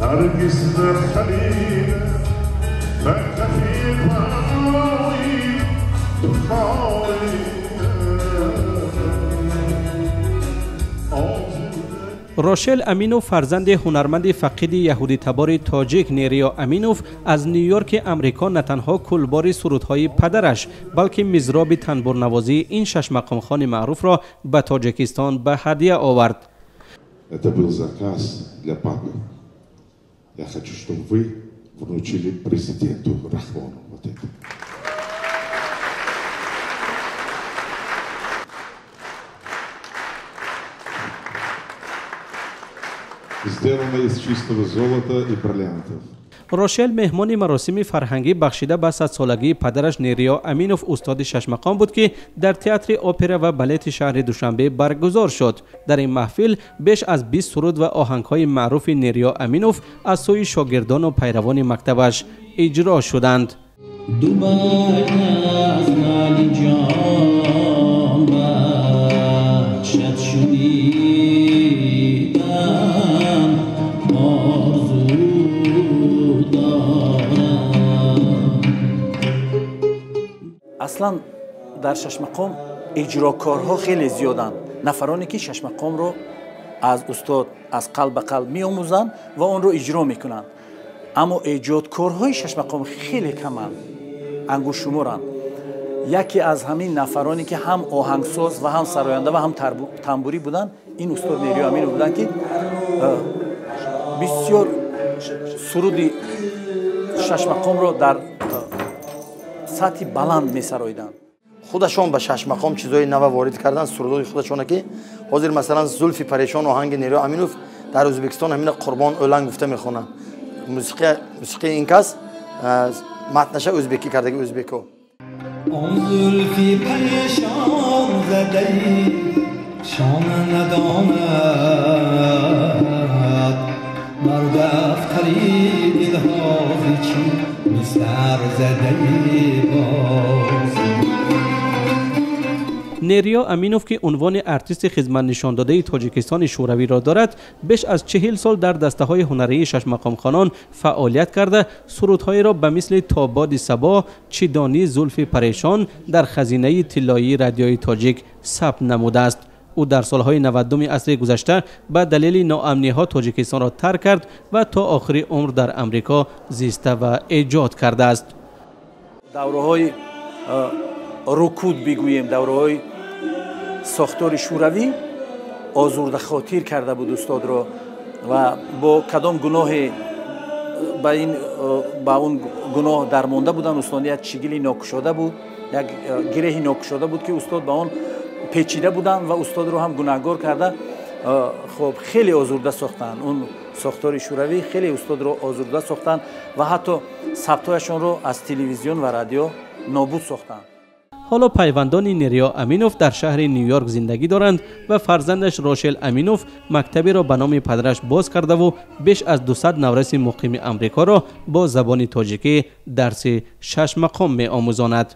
هرگز نخلیده و کفی پایی روشل امینوف فرزند هنرمند فقید یهودی تبار تاجیک نیریا امینوف از نیویورک امریکا نه تنها کلبار سرودهای پدرش بلکه میزراب تنبور نوازی این شش مقام خان معروف را به تاجیکستان به هدیه آورد. Это был заказ для папы. Я хочу, чтобы вы вручили президенту Рахмону вот это. Сделано из чистого золота и бриллиантов. روشل مهمان مراسم فرهنگی بخشیده به 100 سالگی پدرش نیریا امینوف استاد شش مقام بود که در تئاتر اپرا و بالت شهر دوشنبه برگزار شد. در این محفل بیش از 20 سرود و آهنگ‌های معروف نیریا امینوف از سوی شاگردان و پیروان مکتبش اجرا شدند. اصلا در شش مقام اجراکارها خیلی زیادند. نفرانی که شش مقام رو از استاد از قلب به قلب می‌آموزند و آن رو اجرا میکنند. اما ایجادکارهای شش مقام خیلی کمند، انگشت شمارند. یکی از همین نفرانی که هم آهنگساز و هم سراینده و هم تنبوری بودند این استاد نیریا امینوف بودند که بسیار سرود شش مقام رو در سطح بلند می‌سراییدند. خودشان به شش مقام چیزای نو وارد کردن، سرودهای خودشان که حاضر مثلا زلفی پریشان آهنگ نیریا امینوف در ازبکستان همین قربان اولنگ گفته میخونن. موسیقی این کس متنش ازبکی کرده که ازبکو. آن زلفی پریشان زده‌ای شام نداند مرد افتری دلهازی چی میسر زده‌ای باز. نیریا امینوف که عنوان ارتیست خدمت نشان داده تاجیکستان شوروی را دارد، بیش از 40 سال در دسته های هنری شش مقام خانان فعالیت کرده سرودهای را به مثل تا باد صبا، چیدانی، زلف پریشان در خزینه طلایی رادیوی تاجیک ثبت نموده است. او در سالهای 90 عصر گذشته به دلیل ناامنی‌ها تاجیکستان را ترک کرد و تا آخر عمر در امریکا زیسته و ایجاد کرده است. دوره‌های رکود بگوییم، دوره‌های ساختار شوروی آزرده خاطر کرده بود استاد را و با کدام گناهی با اون گناه درمانده بودن. استاد یک چگیلی ناکشاده بود، یک گره ناکشاده بود که استاد با اون پیچیده بودن و استاد رو هم گناهگار کرده. خب خیلی آزرده ساختن، اون ساختار شوروی خیلی استاد رو آزرده ساختن و حتی ثبتایشون رو از تلویزیون و رادیو نابود ساختن. حالا پیوندان نیریا امینوف در شهر نیویورک زندگی دارند و فرزندش روشل امینوف مکتبی را به نام پدرش باز کرده و بیش از 200 نورس مقیم امریکا را با زبان تاجیکی درس شش مقام می آموزاند.